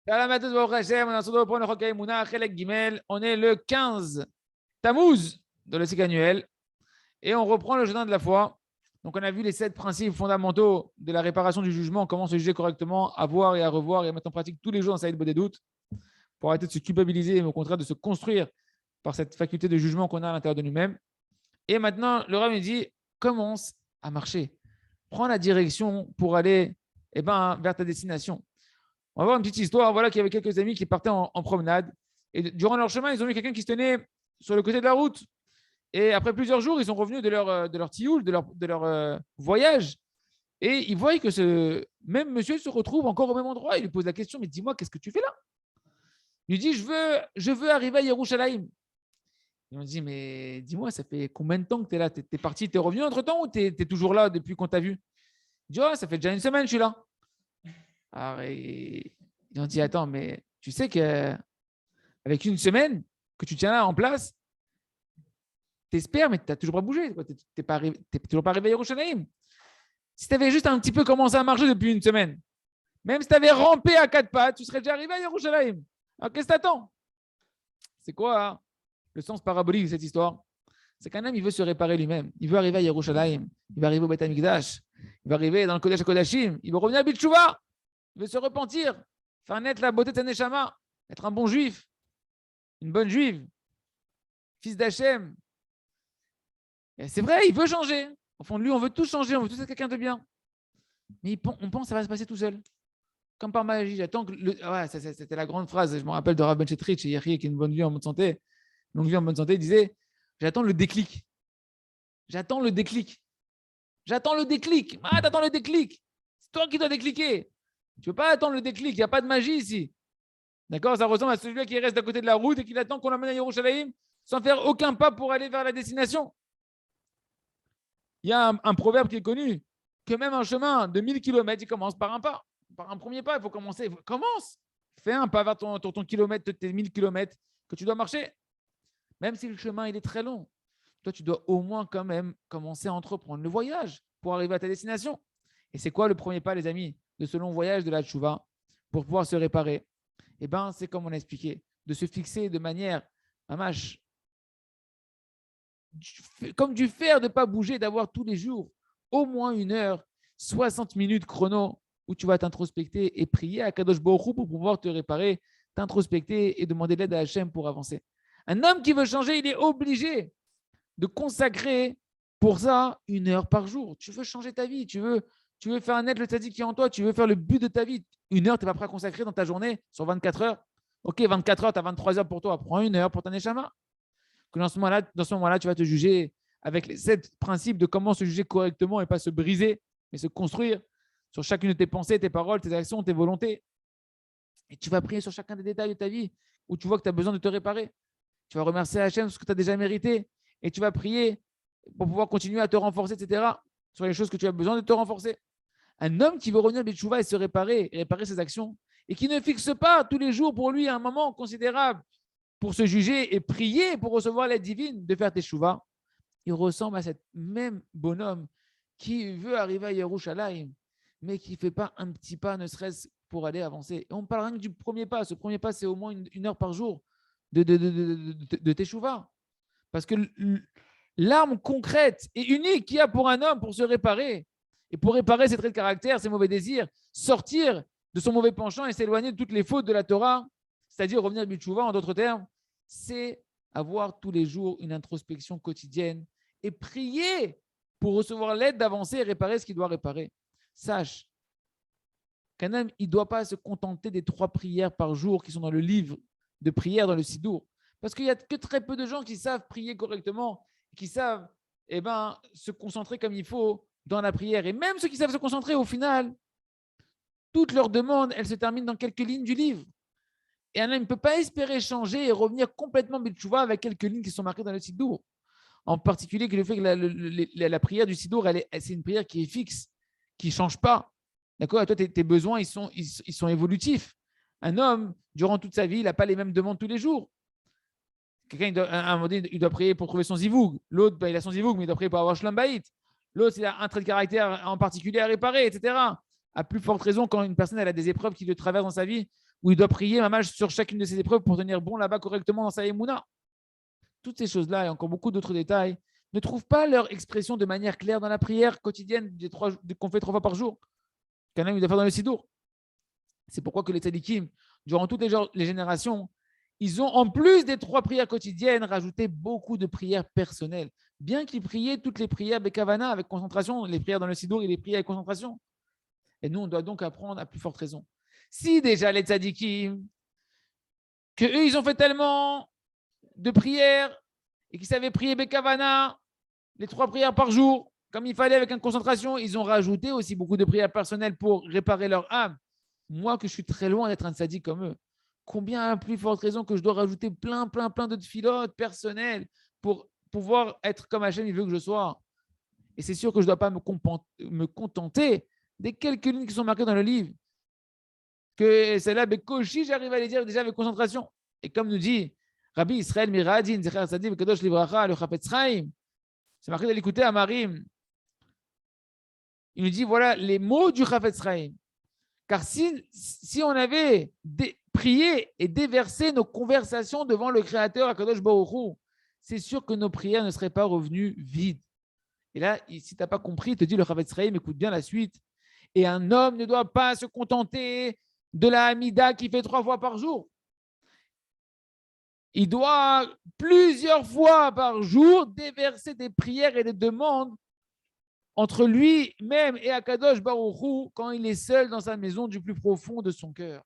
On est le 15 Tammuz dans le cycle annuel et on reprend le jeûne de la foi. Donc, on a vu les 7 principes fondamentaux de la réparation du jugement, comment se juger correctement, à voir et à revoir et à mettre en pratique tous les jours dans Saïd des doutes pour arrêter de se culpabiliser, mais au contraire de se construire par cette faculté de jugement qu'on a à l'intérieur de nous-mêmes. Et maintenant, le Rav me dit commence à marcher. Prends la direction pour aller vers ta destination. On va voir une petite histoire. Voilà qu'il y avait quelques amis qui partaient en promenade. Et durant leur chemin, ils ont vu quelqu'un qui se tenait sur le côté de la route. Et après plusieurs jours, ils sont revenus de leur tioul, de leur voyage. Et ils voient que ce même monsieur se retrouve encore au même endroit. Il lui pose la question, mais dis-moi, qu'est-ce que tu fais là? Il lui dit, je veux arriver à Yerushalayim. Ils ont dit, mais dis-moi, ça fait combien de temps que tu es là? Tu es parti, tu es revenu entre-temps ou tu es toujours là depuis qu'on t'a vu? Il dit, oh, ça fait déjà une semaine, je suis là. Alors, ils ont dit, attends, mais tu sais qu'avec une semaine que tu tiens là en place, tu espères, mais tu n'as toujours pas bougé. Tu n'es toujours pas arrivé à Yerushalayim. Si tu avais juste un petit peu commencé à marcher depuis une semaine, même si tu avais rampé à 4 pattes, tu serais déjà arrivé à Yerushalayim. Alors, qu'est-ce que tu attends? C'est quoi le sens parabolique de cette histoire? C'est qu'un homme, il veut se réparer lui-même. Il veut arriver à Yerushalayim. Il va arriver au Beth Amikdash. Il va arriver dans le Kodesh HaKodashim. Il veut revenir à Bitchouva. Il veut se repentir. Faire naître la beauté de sa Neshama. Être un bon juif. Une bonne juive. Fils d'Hachem. Et c'est vrai, il veut changer. Au fond de lui, on veut tous changer. On veut tous être quelqu'un de bien. Mais on pense que ça va se passer tout seul. Comme par magie. J'attends que c'était la grande phrase. Je me rappelle de Rav Ben Chetrich et Yahri, qui est une bonne vie en bonne santé. Longue vie en bonne santé. Il disait, j'attends le déclic. J'attends le déclic. J'attends le déclic. Ah, t'attends le déclic. C'est toi qui dois décliquer. Tu ne peux pas attendre le déclic. Il n'y a pas de magie ici. D'accord? Ça ressemble à celui qui reste à côté de la route et qui attend qu'on l'emmène à Yerushalayim sans faire aucun pas pour aller vers la destination. Il y a un proverbe qui est connu, que même un chemin de 1000 km, il commence par un pas. Par un premier pas, il faut commencer. Commence. Fais un pas vers ton kilomètre, tes 1000 km que tu dois marcher. Même si le chemin il est très long, toi, tu dois au moins quand même commencer à entreprendre le voyage pour arriver à ta destination. Et c'est quoi le premier pas, les amis, de ce long voyage de la tchouva pour pouvoir se réparer? Eh bien, c'est comme on a expliqué, de se fixer de manière comme du fer, de ne pas bouger, d'avoir tous les jours au moins 1 heure, 60 minutes chrono où tu vas t'introspecter et prier à Kadosh Baruch Hu pour pouvoir te réparer, t'introspecter et demander l'aide à Hachem pour avancer. Un homme qui veut changer, il est obligé de consacrer pour ça 1 heure par jour. Tu veux changer ta vie, tu veux faire naître le tzaddik qui est en toi, tu veux faire le but de ta vie. 1 heure, tu n'es pas prêt à consacrer dans ta journée sur 24 heures. Ok, 24 heures, tu as 23 heures pour toi. Prends 1 heure pour ta neshama. Que dans ce moment-là, tu vas te juger avec les 7 principes de comment se juger correctement et pas se briser, mais se construire sur chacune de tes pensées, tes paroles, tes actions, tes volontés. Et tu vas prier sur chacun des détails de ta vie où tu vois que tu as besoin de te réparer. Tu vas remercier Hachem sur ce que tu as déjà mérité et tu vas prier pour pouvoir continuer à te renforcer, etc. sur les choses que tu as besoin de te renforcer. Un homme qui veut revenir à Betchouva et se réparer ses actions et qui ne fixe pas tous les jours pour lui un moment considérable pour se juger et prier pour recevoir l'aide divine de faire teshuva, il ressemble à cet même bonhomme qui veut arriver à Yerushalayim, mais qui ne fait pas un petit pas, ne serait-ce pour aller avancer. Et on parle rien que du premier pas. Ce premier pas, c'est au moins 1 heure par jour de teshuva. Parce que l'arme concrète et unique qu'il y a pour un homme pour se réparer, et pour réparer ses traits de caractère, ses mauvais désirs, sortir de son mauvais penchant et s'éloigner de toutes les fautes de la Torah, c'est-à-dire revenir à Bitchouva, en d'autres termes, c'est avoir tous les jours une introspection quotidienne et prier pour recevoir l'aide d'avancer et réparer ce qu'il doit réparer. Sache qu'un homme, il ne doit pas se contenter des 3 prières par jour qui sont dans le livre de prière, dans le Sidour. Parce qu'il n'y a que très peu de gens qui savent prier correctement, qui savent se concentrer comme il faut dans la prière. Et même ceux qui savent se concentrer, au final, toutes leurs demandes, elles se terminent dans quelques lignes du livre. Et un homme ne peut pas espérer changer et revenir complètement Betchouva avec quelques lignes qui sont marquées dans le Sidour. En particulier, le fait que la prière du Sidour, c'est une prière qui est fixe, qui ne change pas. D'accord? Toi, tes besoins, ils sont évolutifs. Un homme, durant toute sa vie, il n'a pas les mêmes demandes tous les jours. Quelqu'un, à un moment donné, il doit prier pour trouver son zivoug. L'autre, il a son zivoug, mais il doit prier pour avoir Shlom Bayit. L'autre, il a un trait de caractère en particulier à réparer, etc. À plus forte raison, quand une personne elle a des épreuves qui le traversent dans sa vie, où il doit prier mamage sur chacune de ses épreuves pour tenir bon là-bas correctement dans sa émouna. Toutes ces choses-là et encore beaucoup d'autres détails ne trouvent pas leur expression de manière claire dans la prière quotidienne qu'on fait 3 fois par jour, qu'un homme doit faire dans le Sidour. C'est pourquoi que les tzadikim, durant toutes les générations, ils ont, en plus des 3 prières quotidiennes, rajouté beaucoup de prières personnelles. Bien qu'ils priaient toutes les prières Bekavana avec concentration, les prières dans le Sidour et les prières avec concentration. Et nous, on doit donc apprendre à plus forte raison. Si déjà les tzadikim, qu'eux, ils ont fait tellement de prières et qu'ils savaient prier Bekavana, les 3 prières par jour, comme il fallait avec une concentration, ils ont rajouté aussi beaucoup de prières personnelles pour réparer leur âme. Moi, que je suis très loin d'être un tzaddik comme eux, combien à plus forte raison que je dois rajouter plein de tfilotes personnelles pour pouvoir être comme Hachem il veut que je sois. Et c'est sûr que je ne dois pas me contenter des quelques lignes qui sont marquées dans le livre. Que celle-là, Bekoshi, j'arrive à les dire déjà avec concentration. Et comme nous dit Rabbi Israël Miradin, Zecher Tzadi, Kadosh Livracha, le Chafetz Chaim, c'est marqué de l'écouter à Marim. Il nous dit voilà les mots du Chafetz Chaim. Car si on avait prié et déversé nos conversations devant le Créateur, Akadosh Baruch Hu, c'est sûr que nos prières ne seraient pas revenues vides. Et là, si tu n'as pas compris, il te dit le Chafetz Chaim, écoute bien la suite. Et un homme ne doit pas se contenter de la Hamida qui fait 3 fois par jour. Il doit plusieurs fois par jour déverser des prières et des demandes entre lui-même et Akadosh Baruch Hu quand il est seul dans sa maison du plus profond de son cœur.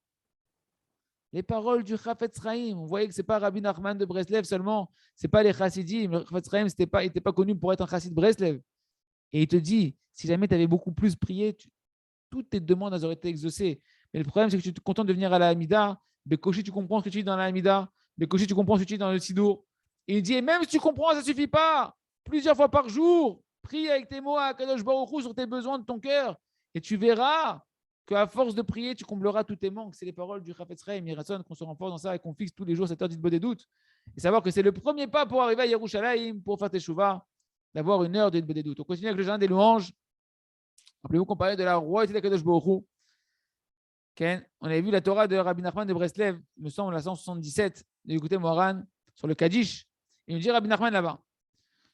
Les paroles du Chafetz Chaim, vous voyez que ce n'est pas Rabbi Nachman de Breslev seulement, ce n'est pas les Chassidim. Le Chafetz Chaim n'était pas connu pour être un Chassid Breslev. Et il te dit, si jamais tu avais beaucoup plus prié, toutes tes demandes auraient été exaucées. Mais le problème, c'est que tu es content de venir à la Hamida. Bekoshi, tu comprends ce que tu dis dans la Hamida. Bekoshi, tu comprends ce que tu dis dans le Sidour. Et il dit, et même si tu comprends, ça ne suffit pas. Plusieurs fois par jour, prie avec tes mots à Kadosh Baruch Hu sur tes besoins de ton cœur. Et tu verras qu'à force de prier, tu combleras tous tes manques. C'est les paroles du Chafetz Chaim. Il résonne qu'on se renforce dans ça et qu'on fixe tous les jours cette heure d'Itbod des doutes. Et savoir que c'est le premier pas pour arriver à Yerushalayim, pour faire Teshuvah, d'avoir une heure d'Itbod des doutes. On continue avec le jeûne des louanges. Rappelez-vous qu'on parlait de la royauté de Kadosh Baruch Hu. On avait vu la Torah de Rabbi Nachman de Breslev, il me semble, la 177, de l'écouter Moran, sur le Kaddish. Il nous dit Rabbi Nachman là-bas,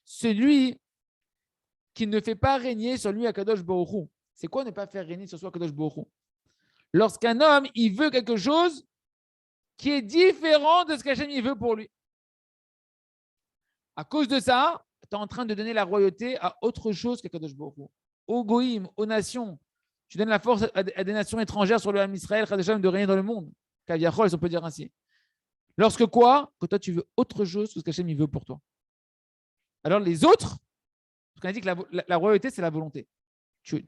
celui qui ne fait pas régner sur lui à Kadosh Baruch Hu. C'est quoi ne pas faire régner sur soi à Kadosh Baruch Hu? Lorsqu'un homme, il veut quelque chose qui est différent de ce qu'Hachem il veut pour lui. À cause de ça, tu es en train de donner la royauté à autre chose qu'à Kadosh Baruch Hu. Aux goïm, aux nations. Tu donnes la force à des nations étrangères sur le Ham Israël, de régner dans le monde. Kaviachol, on peut dire ainsi. Lorsque quoi? Que toi, tu veux autre chose que ce qu'Hachem il veut pour toi. Alors les autres, parce qu'on a dit que la royauté, c'est la volonté. Tu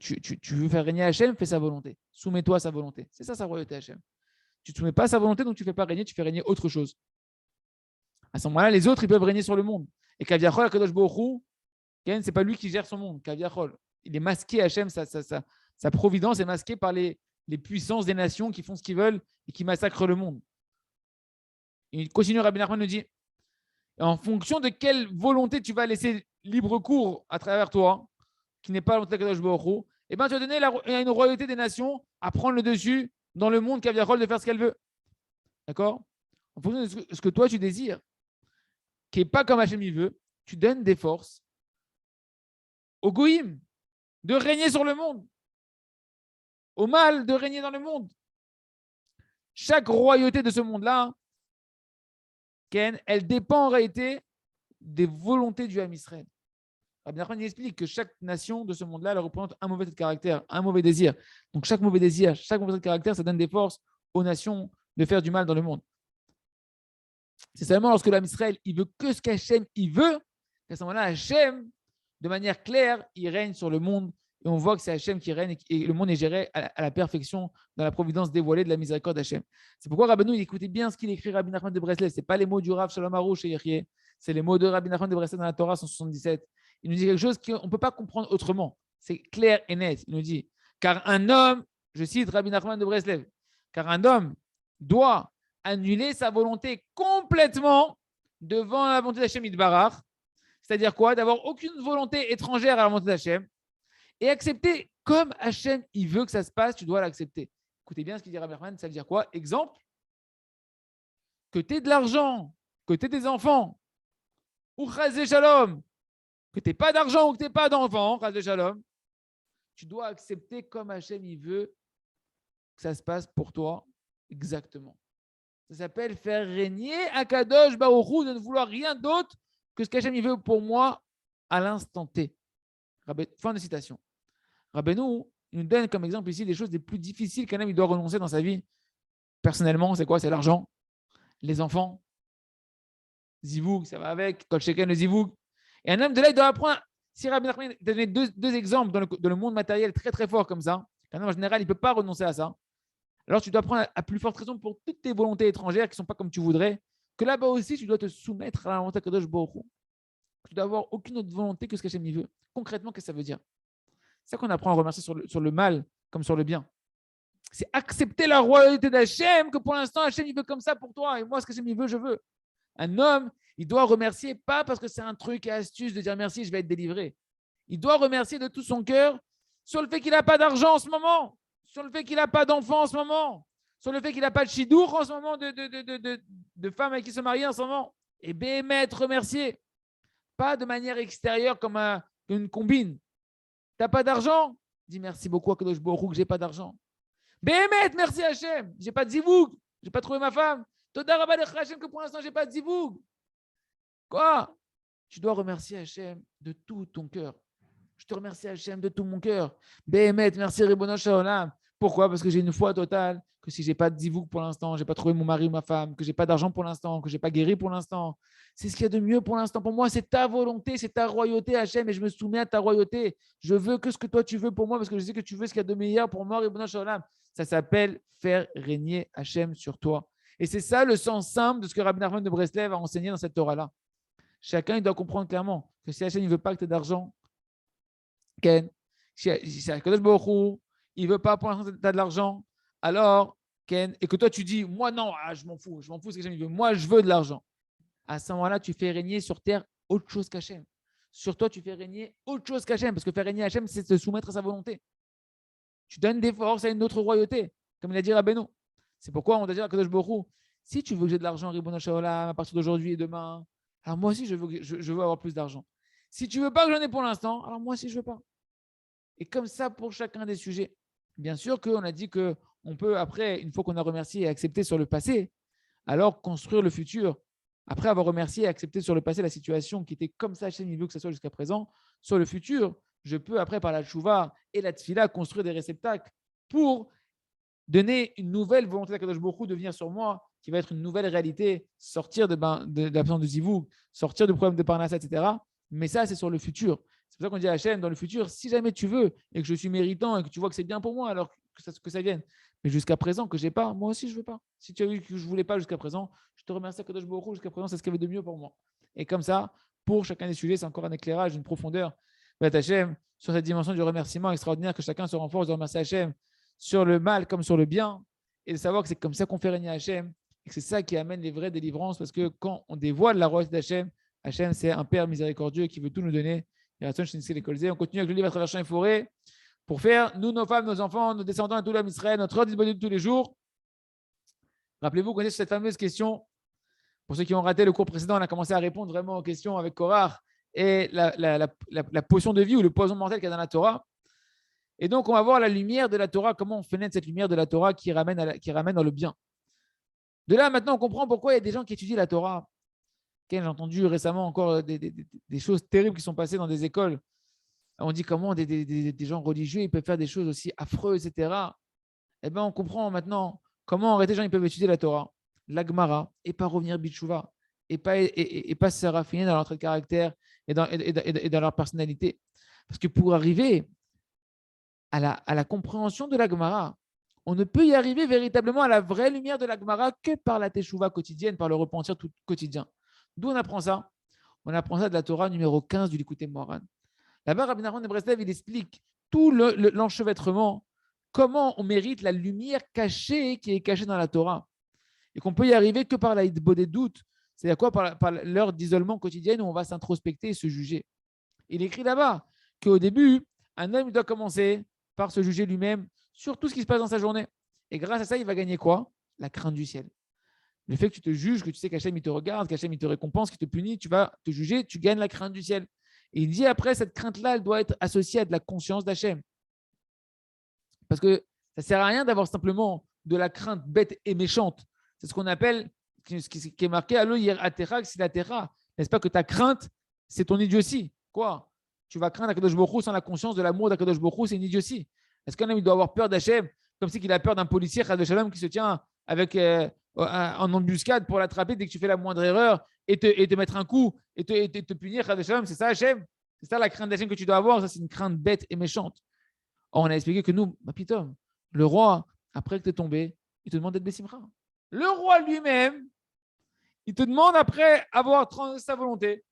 veux faire régner Hachem, fais sa volonté. Soumets-toi à sa volonté. C'est ça sa royauté Hachem. Tu ne te soumets pas à sa volonté, donc tu ne fais pas régner, tu fais régner autre chose. À ce moment-là, les autres, ils peuvent régner sur le monde. Et Kaviachol, Kadosh Baruch Hu, ce n'est pas lui qui gère son monde. Kaviachol. Il est masqué, Hachem, sa providence est masquée par les puissances des nations qui font ce qu'ils veulent et qui massacrent le monde. Et il continue, Rabbi Nachman nous dit, en fonction de quelle volonté tu vas laisser libre cours à travers toi, qui n'est pas la volonté de Kadosh Baruch Hu, eh ben, tu vas donner une royauté des nations à prendre le dessus dans le monde Kaviachol de faire ce qu'elle veut. D'accord? En fonction de ce que toi tu désires, qui n'est pas comme Hachem il veut, tu donnes des forces au goïm de régner sur le monde, au mal de régner dans le monde. Chaque royauté de ce monde-là, elle dépend en réalité des volontés du Ham Israël. Rabbi Nachman explique que chaque nation de ce monde-là, elle représente un mauvais trait de caractère, un mauvais désir. Donc chaque mauvais désir, chaque mauvais trait de caractère, ça donne des forces aux nations de faire du mal dans le monde. C'est seulement lorsque l'Ham Israël, il veut que ce qu'Hachem, il veut, qu'à ce moment-là, Hachem, de manière claire, il règne sur le monde. Et on voit que c'est Hachem qui règne et le monde est géré à la perfection dans la providence dévoilée de la miséricorde d'Hachem. C'est pourquoi Rabbeinu, il écoutait bien ce qu'il écrit Rabbi Nachman de Breslev. Ce n'est pas les mots du Rav Shalom Arouche et Yechie, c'est les mots de Rabbi Nachman de Breslev dans la Torah 177. Il nous dit quelque chose qu'on ne peut pas comprendre autrement. C'est clair et net. Il nous dit, car un homme, je cite Rabbi Nachman de Breslev, car un homme doit annuler sa volonté complètement devant la volonté d'Hachem Yitbarach. C'est-à-dire quoi? D'avoir aucune volonté étrangère à la volonté d'Hachem et accepter comme Hachem il veut que ça se passe, tu dois l'accepter. Écoutez bien ce qu'il dit Rabbi Nachman, ça veut dire quoi? Exemple, que tu aies de l'argent, que tu aies des enfants, ou chazé shalom, que tu n'aies pas d'argent ou que tu n'aies pas d'enfants, chazé shalom, tu dois accepter comme Hachem il veut que ça se passe pour toi exactement. Ça s'appelle faire régner Akadosh Baruch Hu, de ne vouloir rien d'autre que ce qu'Hachem il veut pour moi à l'instant T. Fin de citation. Rabbeinu, il nous donne comme exemple ici des choses les plus difficiles qu'un homme il doit renoncer dans sa vie. Personnellement, c'est quoi? C'est l'argent, les enfants, Zivoug, ça va avec, Kol Sheken, le Zivoug. Et un homme de là, il doit apprendre. Si Rabbi Nachman donnait deux exemples dans le monde matériel très très fort comme ça, qu'un homme en général, il ne peut pas renoncer à ça. Alors tu dois prendre à plus forte raison pour toutes tes volontés étrangères qui ne sont pas comme tu voudrais, que là-bas aussi, tu dois te soumettre à la volonté de Kadosh Baruch Hu. Tu dois avoir aucune autre volonté que ce qu'Hachem veut. Concrètement, qu'est-ce que ça veut dire? C'est ça qu'on apprend à remercier sur le mal comme sur le bien. C'est accepter la royauté d'Hachem, que pour l'instant, Hachem il veut comme ça pour toi. Et moi, ce qu'Hachem il veut, je veux. Un homme, il doit remercier, pas parce que c'est un truc et astuce de dire merci, je vais être délivré. Il doit remercier de tout son cœur sur le fait qu'il n'a pas d'argent en ce moment, sur le fait qu'il n'a pas d'enfant en ce moment, sur le fait qu'il n'a pas de chidour en ce moment, de femme avec qui se marier en ce moment. Et bémet, remercier. Pas de manière extérieure comme une combine. Tu n'as pas d'argent? Dis merci beaucoup à Kadosh Baruch Hu que je n'ai pas d'argent. Bémet, merci Hachem. Je n'ai pas de zivoug. Je n'ai pas trouvé ma femme. Toda Rabba de Hachem que pour l'instant, je n'ai pas de zivoug. Quoi? Tu dois remercier Hachem de tout ton cœur. Je te remercie Hachem de tout mon cœur. Bémet, merci Ribono Shalom. Pourquoi? Parce que j'ai une foi totale que si je n'ai pas de zivoug pour l'instant, je n'ai pas trouvé mon mari ou ma femme, que je n'ai pas d'argent pour l'instant, que je n'ai pas guéri pour l'instant, c'est ce qu'il y a de mieux pour l'instant. Pour moi, c'est ta volonté, c'est ta royauté Hachem et je me soumets à ta royauté. Je veux que ce que toi tu veux pour moi parce que je sais que tu veux ce qu'il y a de meilleur pour moi, Ribono Shalom. Ça s'appelle faire régner Hachem sur toi. Et c'est ça le sens simple de ce que Rabbi Nachman de Breslev a enseigné dans cette Torah-là. Chacun il doit comprendre clairement que si Hachem ne veut pas que tu aies d'argent, Ken, si Kadosh Baruch Hu, il ne veut pas pour l'instant que tu as de l'argent, alors, Ken, et que toi tu dis, moi non, je m'en fous ce que Hachem veut, moi je veux de l'argent. À ce moment-là, tu fais régner sur terre autre chose qu'Hachem. Sur toi, tu fais régner autre chose qu'Hachem, parce que faire régner Hachem, c'est se soumettre à sa volonté. Tu donnes des forces à une autre royauté, comme il a dit Rabbeinu. C'est pourquoi on doit dire à Kadosh Baruch Hu, si tu veux que j'ai de l'argent, Ribono Shalom, à partir d'aujourd'hui et demain, alors moi aussi, je veux avoir plus d'argent. Si tu ne veux pas que j'en ai pour l'instant, alors moi aussi, je ne veux pas. Et comme ça, pour chacun des sujets. Bien sûr qu'on a dit qu'on peut, après, une fois qu'on a remercié et accepté sur le passé, alors construire le futur. Après avoir remercié et accepté sur le passé la situation qui était comme ça, Hachem veut que ça soit jusqu'à présent, sur le futur, je peux, après, par la tchouva et la tfila, construire des réceptacles pour donner une nouvelle volonté d'Akadosh Baruch Hu de venir sur moi, qui va être une nouvelle réalité, sortir de l'absence de zivou, sortir du problème de Parnassa, etc. Mais ça, c'est sur le futur. C'est pour ça qu'on dit à Hachem, dans le futur, si jamais tu veux et que je suis méritant et que tu vois que c'est bien pour moi, alors que ça vienne. Mais jusqu'à présent, que je n'ai pas, moi aussi, je ne veux pas. Si tu as vu que je ne voulais pas jusqu'à présent, je te remercie à Kadosh Baruch Hu, jusqu'à présent, c'est ce qu'il y avait de mieux pour moi. Et comme ça, pour chacun des sujets, c'est encore un éclairage, une profondeur. Hachem, sur cette dimension du remerciement extraordinaire, que chacun se renforce de remercier Hachem sur le mal comme sur le bien, et de savoir que c'est comme ça qu'on fait régner Hachem, et que c'est ça qui amène les vraies délivrances, parce que quand on dévoile la royauté d'Hachem, Hachem, c'est un Père miséricordieux qui veut tout nous donner. On continue avec le livre à travers champs et forêts pour faire, nous, nos femmes, nos enfants, nos descendants et tout l'homme Israël, notre ordre disponible tous les jours. Rappelez-vous qu'on est sur cette fameuse question. Pour ceux qui ont raté le cours précédent, on a commencé à répondre vraiment aux questions avec Korach et la potion de vie ou le poison mortel qu'il y a dans la Torah. Et donc, on va voir la lumière de la Torah, comment on fait naître cette lumière de la Torah qui ramène dans le bien. De là, maintenant, on comprend pourquoi il y a des gens qui étudient la Torah. J'ai entendu récemment encore des choses terribles qui sont passées dans des écoles. On dit comment des gens religieux ils peuvent faire des choses aussi affreuses, etc. Eh bien, on comprend maintenant comment en réalité les gens ils peuvent étudier la Torah, la Gemara, et pas revenir bitchouva, et pas se raffiner dans leur trait de caractère et dans leur personnalité. Parce que pour arriver à la compréhension de la Gemara, on ne peut y arriver véritablement à la vraie lumière de la Gemara que par la teshuva quotidienne, par le repentir tout quotidien. D'où on apprend ça? On apprend ça de la Torah numéro 15 du Likutei Moharan. Là-bas, Rabbi Nachman de Breslev, il explique tout l'enchevêtrement, comment on mérite la lumière cachée qui est cachée dans la Torah. Et qu'on peut y arriver que par la doute, c'est-à-dire quoi? Par l'heure d'isolement quotidienne où on va s'introspecter et se juger. Il écrit là-bas qu'au début, un homme doit commencer par se juger lui-même sur tout ce qui se passe dans sa journée. Et grâce à ça, il va gagner quoi? La crainte du ciel. Le fait que tu te juges, que tu sais qu'Hachem il te regarde, qu'Hachem il te récompense, qu'il te punit, tu vas te juger, tu gagnes la crainte du ciel. Et il dit après, cette crainte-là, elle doit être associée à de la conscience d'Hachem. Parce que ça ne sert à rien d'avoir simplement de la crainte bête et méchante. C'est ce qu'on appelle, ce qui est marqué, Allo Atera, Xilatera. N'est-ce pas que ta crainte, c'est ton idiotie? Quoi? Tu vas craindre Akadosh Baruch Hu sans la conscience de l'amour d'Akadosh Baruch Hu, c'est une idiotie. Est-ce qu'un homme il doit avoir peur d'Hachem comme si il a peur d'un policier, Chas Shalom, qui se tient avec, en embuscade pour l'attraper dès que tu fais la moindre erreur et te mettre un coup et te punir, Chas Shalom? C'est ça Hachem? C'est ça la crainte d'Hachem que tu dois avoir? Ça, c'est une crainte bête et méchante. Or, on a expliqué que nous, Pitom, le roi, après que tu es tombé, il te demande d'être Bessimcha. Le roi lui-même, il te demande, après avoir transgressé sa volonté,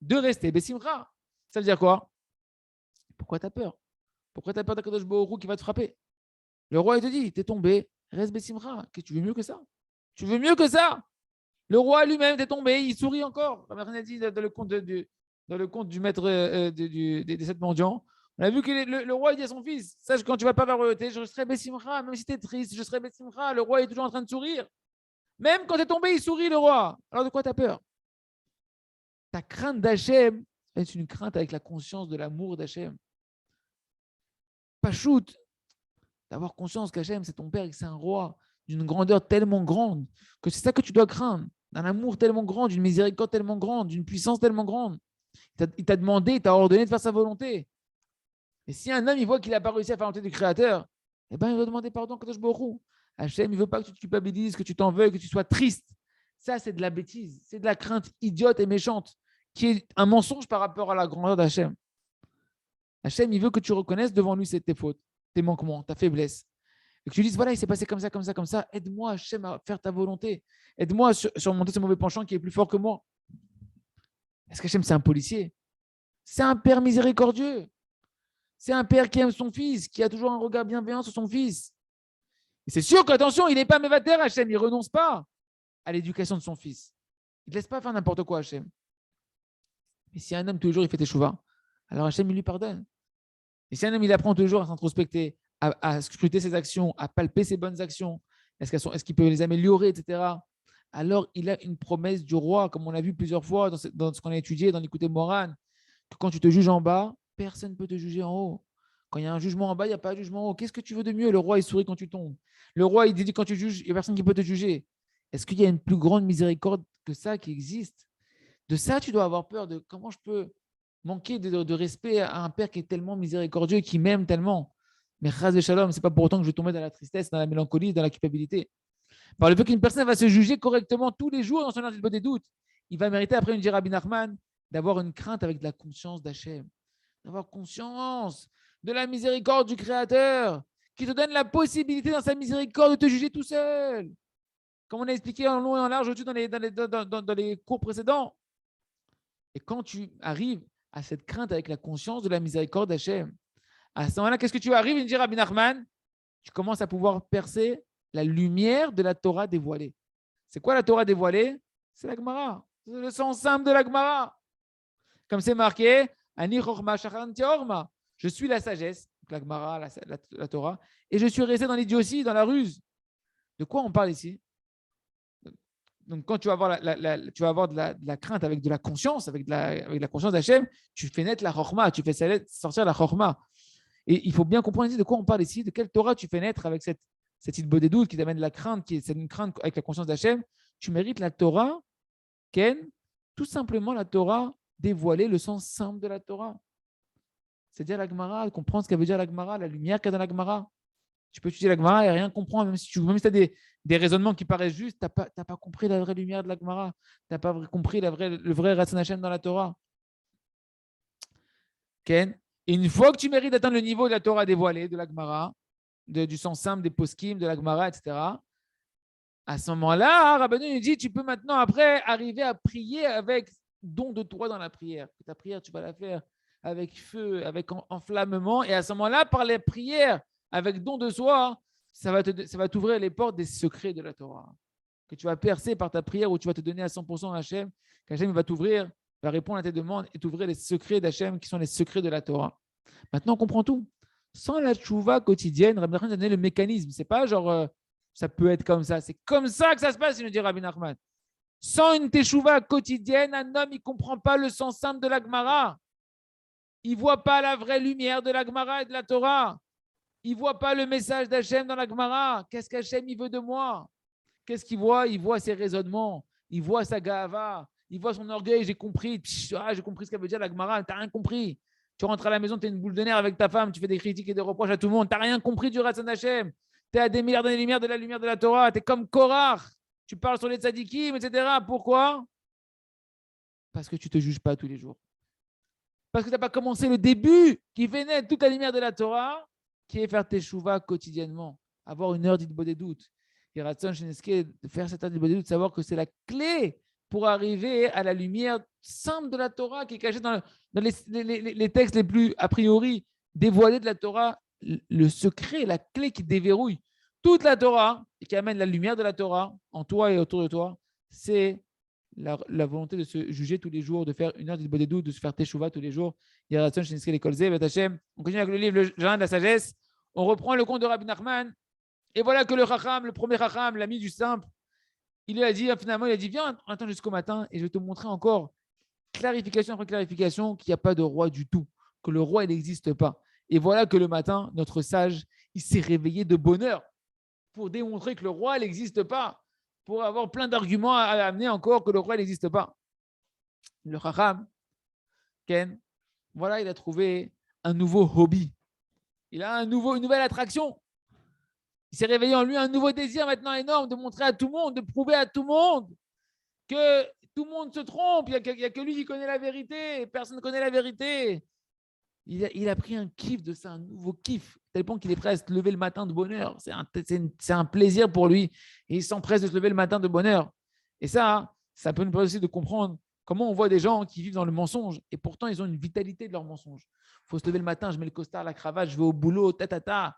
de rester Bessimcha. Ça veut dire quoi? Pourquoi tu as peur? Pourquoi tu as peur d'Akadosh Baruch Hu qui va te frapper? Le roi, il te dit, tu es tombé, reste Bessimcha. Tu veux mieux que ça? Tu veux mieux que ça? Le roi lui-même, t'es tombé, il sourit encore. Comme on a dit dans le conte du maître des 7 mendiants. On a vu que le roi il dit à son fils, sache quand tu vas pas la royauté, je serai Bessimcha, même si tu es triste, je serai Bessimcha. Le roi est toujours en train de sourire. Même quand tu es tombé, il sourit, le roi. Alors de quoi tu as peur? Ta crainte d'Hachem est une crainte avec la conscience de l'amour d'Hachem. Pas shoot, d'avoir conscience qu'Hachem, c'est ton père et que c'est un roi d'une grandeur tellement grande que c'est ça que tu dois craindre. D'un amour tellement grand, d'une miséricorde tellement grande, d'une puissance tellement grande. Il t'a demandé, il t'a ordonné de faire sa volonté. Et si un homme il voit qu'il n'a pas réussi à faire la volonté du Créateur, eh ben, il va demander pardon à Kadosh Baruch Hu. Hachem, il ne veut pas que tu te culpabilises, que tu t'en veuilles, que tu sois triste. Ça, c'est de la bêtise. C'est de la crainte idiote et méchante, qui est un mensonge par rapport à la grandeur d'Hachem. Hachem, il veut que tu reconnaisses devant lui tes fautes, tes manquements, ta faiblesse. Et que tu dises, voilà, il s'est passé comme ça, comme ça, comme ça. Aide-moi, Hachem, à faire ta volonté. Aide-moi à surmonter ce mauvais penchant qui est plus fort que moi. Est-ce qu'Hachem, c'est un policier? C'est un père miséricordieux. C'est un père qui aime son fils, qui a toujours un regard bienveillant sur son fils. Et c'est sûr qu'attention, il n'est pas mévater, Hachem. Il ne renonce pas à l'éducation de son fils. Il ne laisse pas faire n'importe quoi, Hachem. Mais si un homme, tous les jours, il fait teshuva, alors Hachem, il lui pardonne. Et si un homme, il apprend toujours à s'introspecter, à scruter ses actions, à palper ses bonnes actions, est-ce qu'il peut les améliorer, etc., alors il a une promesse du roi, comme on l'a vu plusieurs fois dans ce qu'on a étudié dans l'écouté Moran, que quand tu te juges en bas, personne ne peut te juger en haut. Quand il y a un jugement en bas, il n'y a pas de jugement en haut. Qu'est-ce que tu veux de mieux? Le roi, il sourit quand tu tombes. Le roi, il dit quand tu juges, il n'y a personne qui peut te juger. Est-ce qu'il y a une plus grande miséricorde que ça qui existe? De ça, tu dois avoir peur de comment je peux manquer de respect à un père qui est tellement miséricordieux, qui m'aime tellement. Mais chas de shalom, ce n'est pas pour autant que je vais tomber dans la tristesse, dans la mélancolie, dans la culpabilité. Par le fait qu'une personne va se juger correctement tous les jours dans son heure des doutes, il va mériter, après, une dit Rabbi Nachman, d'avoir une crainte avec de la conscience d'Hachem. D'avoir conscience de la miséricorde du Créateur, qui te donne la possibilité dans sa miséricorde de te juger tout seul. Comme on a expliqué en long et en large dans les cours précédents. Et quand tu arrives à cette crainte avec la conscience de la miséricorde d'Hachem, à ce moment-là, qu'est-ce que tu arrives? Il dit Rabbi Nachman, tu commences à pouvoir percer la lumière de la Torah dévoilée. C'est quoi la Torah dévoilée? C'est la Gemara. C'est le sens simple de la Gemara. Comme c'est marqué, Ani chorma shachanti orma. Je suis la sagesse, la Gemara, la Torah, et je suis resté dans l'idiotie, dans la ruse. De quoi on parle ici? Donc, quand tu vas avoir, de la crainte avec de la conscience, avec la conscience d'Hachem, tu fais naître la chorma, tu fais sortir la chorma. Et il faut bien comprendre ici de quoi on parle ici, de quelle Torah tu fais naître avec cette idée des doutes qui t'amène la crainte, c'est une crainte avec la conscience d'Hachem. Tu mérites la Torah, Ken, tout simplement la Torah dévoiler le sens simple de la Torah. C'est-à-dire la Gemara, comprendre ce qu'elle veut dire la Gemara, la lumière qu'il y a dans la Gemara. Tu peux étudier la Gemara et rien comprendre, même si tu as des raisonnements qui paraissent justes, tu n'as pas compris la vraie lumière de la Gemara. Tu n'as pas compris le vrai Ratzon Hashem dans la Torah. Ken, et une fois que tu mérites d'atteindre le niveau de la Torah dévoilée, de la Gemara, du sens simple des poskim, de la Gemara, etc., à ce moment-là, Rabbeinu dit, tu peux maintenant après arriver à prier avec don de toi dans la prière. Ta prière, tu vas la faire avec feu, avec enflammement, et à ce moment-là, par les prières, avec don de soi, ça va t'ouvrir les portes des secrets de la Torah. Que tu vas percer par ta prière où tu vas te donner à 100% à Hachem, qu'Hachem va t'ouvrir, va répondre à tes demandes et t'ouvrir les secrets d'Hachem qui sont les secrets de la Torah. Maintenant, on comprend tout. Sans la tchouva quotidienne, Rabbi Nachman a donné le mécanisme. C'est pas genre ça peut être comme ça. C'est comme ça que ça se passe, il nous dit Rabbi Nachman. Sans une teshuva quotidienne, un homme il comprend pas le sens simple de la Gemara. Il voit pas la vraie lumière de la Gemara et de la Torah. Il voit pas le message d'Hachem dans la Gemara. Qu'est-ce qu'Hachem il veut de moi? Qu'est-ce qu'il voit? Il voit ses raisonnements. Il voit sa gahava. Il voit son orgueil. J'ai compris. J'ai compris ce qu'elle veut dire la Gemara. Tu n'as rien compris. Tu rentres à la maison, tu es une boule de nerfs avec ta femme. Tu fais des critiques et des reproches à tout le monde. Tu n'as rien compris du Ratzon Hachem. Tu es à des milliards d'années-lumière de la lumière de la Torah. Tu es comme Korach. Tu parles sur les tzadikim, etc. Pourquoi? Parce que tu ne te juges pas tous les jours. Parce que tu n'as pas commencé le début qui fait naître toute la lumière de la Torah, qui est faire tes chouvas quotidiennement. Avoir une heure d'idbo des doutes. Et Ratzon Sheneske, de faire cette heure d'idbo des doutes, savoir que c'est la clé pour arriver à la lumière simple de la Torah qui est cachée dans les textes les plus, a priori, dévoilés de la Torah. Le secret, la clé qui déverrouille toute la Torah et qui amène la lumière de la Torah en toi et autour de toi, c'est la volonté de se juger tous les jours, de faire une heure d'idbo des doutes, de se faire teshuva tous les jours. On continue avec le livre Le Jardin de la Sagesse. On reprend le conte de Rabbi Nachman. Et voilà que le Chacham, le premier Chacham, l'ami du simple, il lui a dit, finalement, il a dit, viens, attends jusqu'au matin et je vais te montrer encore, clarification après clarification, qu'il n'y a pas de roi du tout, que le roi, il n'existe pas. Et voilà que le matin, notre sage, il s'est réveillé de bonheur pour démontrer que le roi, il n'existe pas, pour avoir plein d'arguments à amener encore que le roi, il n'existe pas. Le Chacham, Ken, voilà, il a trouvé un nouveau hobby. Il a une nouvelle attraction. Il s'est réveillé en lui un nouveau désir maintenant énorme de montrer à tout le monde, de prouver à tout le monde que tout le monde se trompe. Il n'y a que lui qui connaît la vérité. Personne ne connaît la vérité. Il a pris un kiff de ça, un nouveau kiff, tel point qu'il est prêt à se lever le matin de bonheur. C'est un plaisir pour lui. Et il s'empresse de se lever le matin de bonheur. Et ça peut nous permettre aussi de comprendre comment on voit des gens qui vivent dans le mensonge. Et pourtant, ils ont une vitalité de leur mensonge. Il faut se lever le matin, je mets le costard, la cravate, je vais au boulot, ta.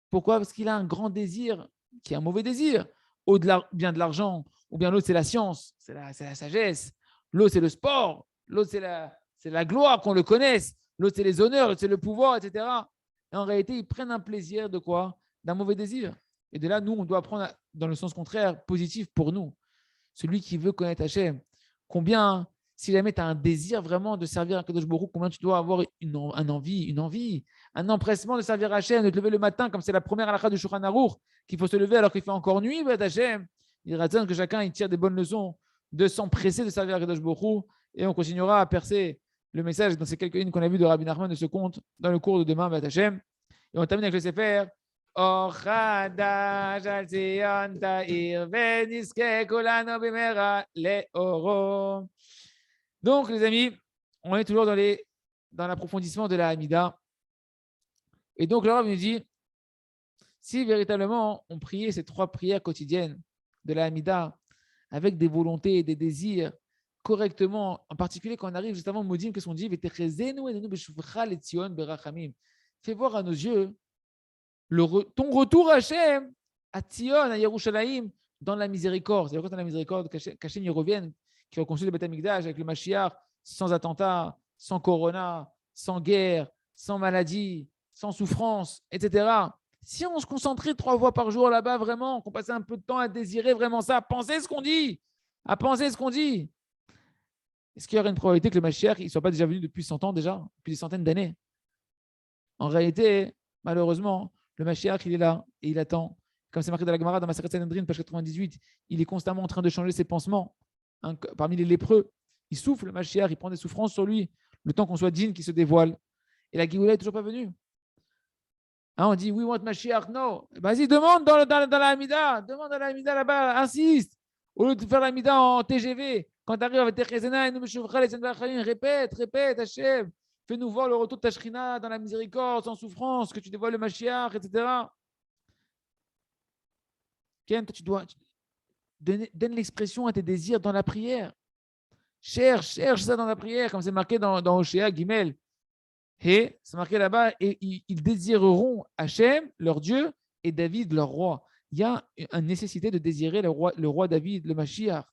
Pourquoi? Parce qu'il a un grand désir, qui est un mauvais désir. Au-delà bien de l'argent, ou bien l'autre, c'est la science, c'est la sagesse. L'autre, c'est le sport. L'autre, c'est la gloire, qu'on le connaisse. L'autre, c'est les honneurs, l'autre, c'est le pouvoir, etc. Et en réalité, ils prennent un plaisir de quoi? D'un mauvais désir. Et de là, nous, on doit prendre dans le sens contraire, positif pour nous. Celui qui veut connaître Hachem. Combien, si jamais tu as un désir vraiment de servir à Kadosh Baruch Hu, combien tu dois avoir une envie, un empressement de servir Hachem, de te lever le matin, comme c'est la première halakha du Shulchan Aruch, qu'il faut se lever alors qu'il fait encore nuit, Hachem. Il raisonne que chacun il tire des bonnes leçons de s'empresser de servir à Kadosh Baruch Hu, et on continuera à percer le message dans ces quelques lignes qu'on a vues de Rabbi Nachman de ce conte dans le cours de demain, Hachem. Et on termine avec le Sefer. Donc, les amis, on est toujours dans l'approfondissement de la Hamida. Et donc, le Rav nous dit, si véritablement on priait ces 3 prières quotidiennes de la Hamida avec des volontés et des désirs correctement, en particulier quand on arrive justement au Modim, qu'est-ce qu'on dit? Fais voir à nos yeux ton retour à Hachem, à Tzion, à Yerushalayim, dans la miséricorde. C'est-à-dire quand dans la miséricorde, qu'Hachem y revienne, qui reconstruit le Beth Amikdash avec le Mashiach, sans attentat, sans corona, sans guerre, sans maladie, sans souffrance, etc. Si on se concentrait 3 fois par jour là-bas, vraiment, qu'on passait un peu de temps à désirer vraiment ça, à penser ce qu'on dit, est-ce qu'il y aurait une probabilité que le Mashiach ne soit pas déjà venu depuis 100 ans déjà, depuis des centaines d'années? En réalité, malheureusement, le Mashiach, il est là et il attend. Comme c'est marqué dans la Gemara, dans Masechet Sanhedrin, page 98, il est constamment en train de changer ses pansements. Parmi les lépreux, il souffle, le Mashiach, il prend des souffrances sur lui, le temps qu'on soit digne qu'il se dévoile. Et la Géoula n'est toujours pas venue. On dit, we want Mashiach, no. Vas-y, demande dans la Hamida, demande à la Hamida là-bas, insiste. Au lieu de faire la Hamida en TGV, quand tu arrives avec tes chesena, répète, Hachem. Fais-nous voir le retour de ta Shrina dans la miséricorde, sans souffrance, que tu dévoiles le Mashiach, etc. Ken, tu dois donne l'expression à tes désirs dans la prière. Cherche ça dans la prière, comme c'est marqué dans Oshéa Gimel. Et c'est marqué là-bas, et ils désireront Hachem, leur Dieu, et David, leur roi. Il y a une nécessité de désirer le roi David, le Mashiach.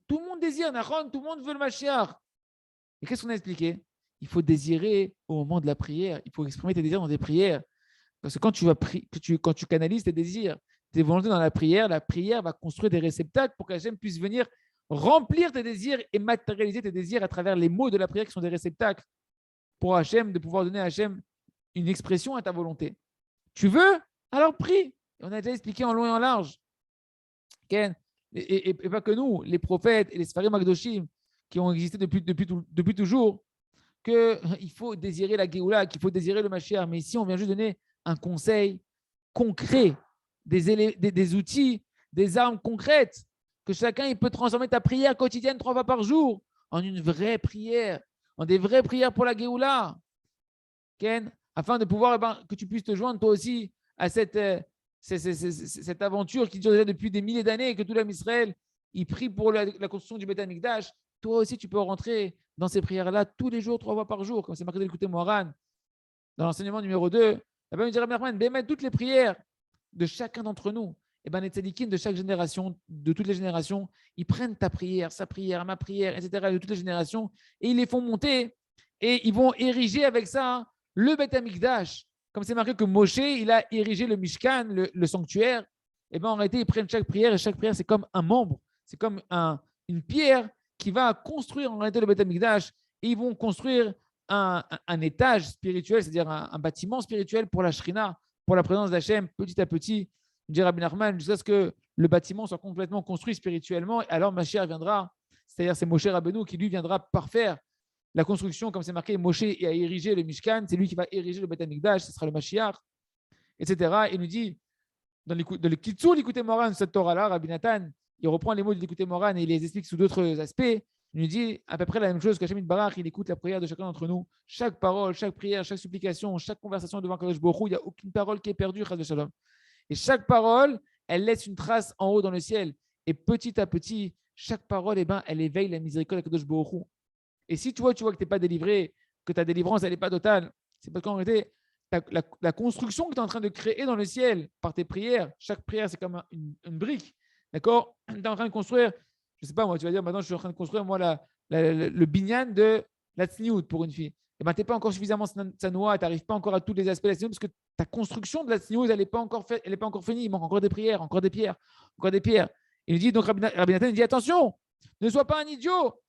Tout le monde désire, Nahon, tout le monde veut le Mashiach. Et qu'est-ce qu'on a expliqué? il faut désirer au moment de la prière. Il faut exprimer tes désirs dans tes prières. Parce que quand tu canalises tes désirs, tes volontés dans la prière va construire des réceptacles pour qu'Hachem puisse venir remplir tes désirs et matérialiser tes désirs à travers les mots de la prière qui sont des réceptacles pour Hachem, de pouvoir donner à Hachem une expression à ta volonté. Tu veux? Alors prie. On a déjà expliqué en long et en large. Ken, et pas que nous, les prophètes et les Sfarim Akdoshim qui ont existé depuis toujours, qu'il faut désirer la Géoula, qu'il faut désirer le Mashiach. Mais ici, on vient juste donner un conseil concret, des outils, des armes concrètes, que chacun il peut transformer ta prière quotidienne 3 fois par jour en une vraie prière, en des vraies prières pour la Géoula. Ken, afin de pouvoir que tu puisses te joindre toi aussi à cette aventure qui dure déjà depuis des milliers d'années et que tout l'homme Israël il prie pour la construction du Beth Amikdash. Toi aussi, tu peux rentrer dans ces prières-là tous les jours, 3 fois par jour, comme c'est marqué dans l'écouter Moharan, dans l'enseignement numéro 2. Là-bas, il dirait toutes les prières de chacun d'entre nous, et les tzadikim de chaque génération, de toutes les générations, ils prennent ta prière, sa prière, ma prière, etc., de toutes les générations, et ils les font monter, et ils vont ériger avec ça le Beth Amikdash. Comme c'est marqué que Moshe, il a érigé le Mishkan, le sanctuaire, et en réalité, ils prennent chaque prière, et chaque prière, c'est comme un membre, c'est comme une pierre qui va construire en réalité le Beth Amikdash, et ils vont construire un étage spirituel, c'est-à-dire un bâtiment spirituel pour la Shrina, pour la présence d'Hachem, petit à petit, dit Rabbi Nachman, jusqu'à ce que le bâtiment soit complètement construit spirituellement, et alors Mashiach viendra, c'est-à-dire c'est Moshe Rabbeinu qui lui viendra parfaire la construction, comme c'est marqué, Moshe a érigé le Mishkan, c'est lui qui va ériger le Beth Amikdash, ce sera le Mashiach, etc. Il nous dit, dans le Kitsur, l'écouter Moran, cette Torah-là, Rabbi Nathan, il reprend les mots de l'écouter Moran et il les explique sous d'autres aspects. Il nous dit à peu près la même chose qu'Hachem Barach, il écoute la prière de chacun d'entre nous. Chaque parole, chaque prière, chaque supplication, chaque conversation devant Kadosh Baruch Hu, il n'y a aucune parole qui est perdue, Chas v'Shalom. Et chaque parole, elle laisse une trace en haut dans le ciel. Et petit à petit, chaque parole, elle éveille la miséricorde de Kadosh Baruch Hu. Et si tu vois que tu n'es pas délivré, que ta délivrance, elle n'est pas totale, c'est parce qu'en réalité, la construction que tu es en train de créer dans le ciel par tes prières, chaque prière, c'est comme une brique. D'accord? Tu es en train de construire, je ne sais pas moi, tu vas dire maintenant, je suis en train de construire moi le binyan de la tsniout pour une fille. Et tu n'es pas encore suffisamment tsanoua, tu n'arrives pas encore à tous les aspects de la tsniout parce que ta construction de la tsniout, elle n'est pas encore faite, elle n'est pas encore finie. Il manque encore des prières, encore des pierres, encore des pierres. Il nous dit, donc Rabbi Nathan, il dit attention, ne sois pas un idiot.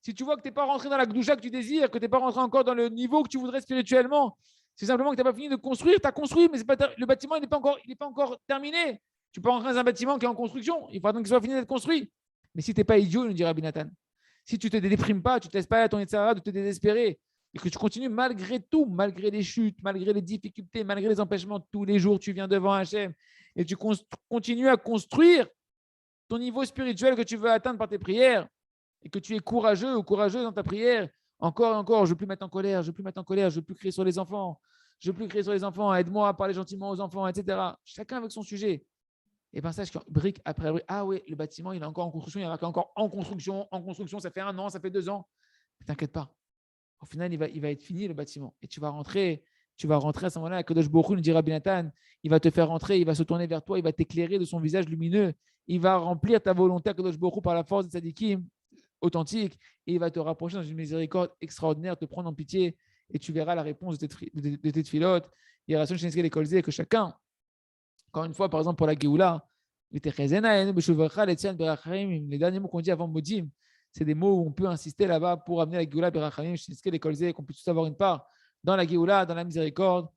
Si tu vois que tu n'es pas rentré dans la gdoucha que tu désires, que tu n'es pas rentré encore dans le niveau que tu voudrais spirituellement, c'est simplement que tu n'as pas fini de construire, tu as construit, mais le bâtiment il n'est pas encore terminé. Tu peux rentrer dans un bâtiment qui est en construction, il faut attendre qu'il soit fini d'être construit. Mais si tu n'es pas idiot, nous dit Rabbi Nathan, si tu ne te déprimes pas, tu ne te laisses pas à ton Yetzirah de te désespérer, et que tu continues malgré tout, malgré les chutes, malgré les difficultés, malgré les empêchements, tous les jours tu viens devant Hachem et tu continues à construire ton niveau spirituel que tu veux atteindre par tes prières, et que tu es courageux ou courageuse dans ta prière, encore et encore, je ne veux plus mettre en colère, je ne veux plus crier sur les enfants, aide-moi à parler gentiment aux enfants, etc. Chacun avec son sujet. Et bien, sache que brique après brique, ah oui, le bâtiment, il est encore en construction, il y en a encore en construction, ça fait 1 an, ça fait 2 ans. Mais t'inquiète pas. Au final, il va être fini le bâtiment. Et tu vas rentrer à ce moment-là, Kadosh Baruch Hu nous dit Rabbi Nathan, il va te faire rentrer, il va se tourner vers toi, il va t'éclairer de son visage lumineux, il va remplir ta volonté à Kadosh Baruch Hu par la force des tzadikim authentique, et il va te rapprocher dans une miséricorde extraordinaire, te prendre en pitié, et tu verras la réponse de tes tfilotes. Il y a que chacun, encore une fois, par exemple pour la Géoula, les derniers mots qu'on dit avant Modim, c'est des mots où on peut insister là-bas pour amener la Géoula, qu'on puisse tous avoir une part dans la Géoula, dans la miséricorde.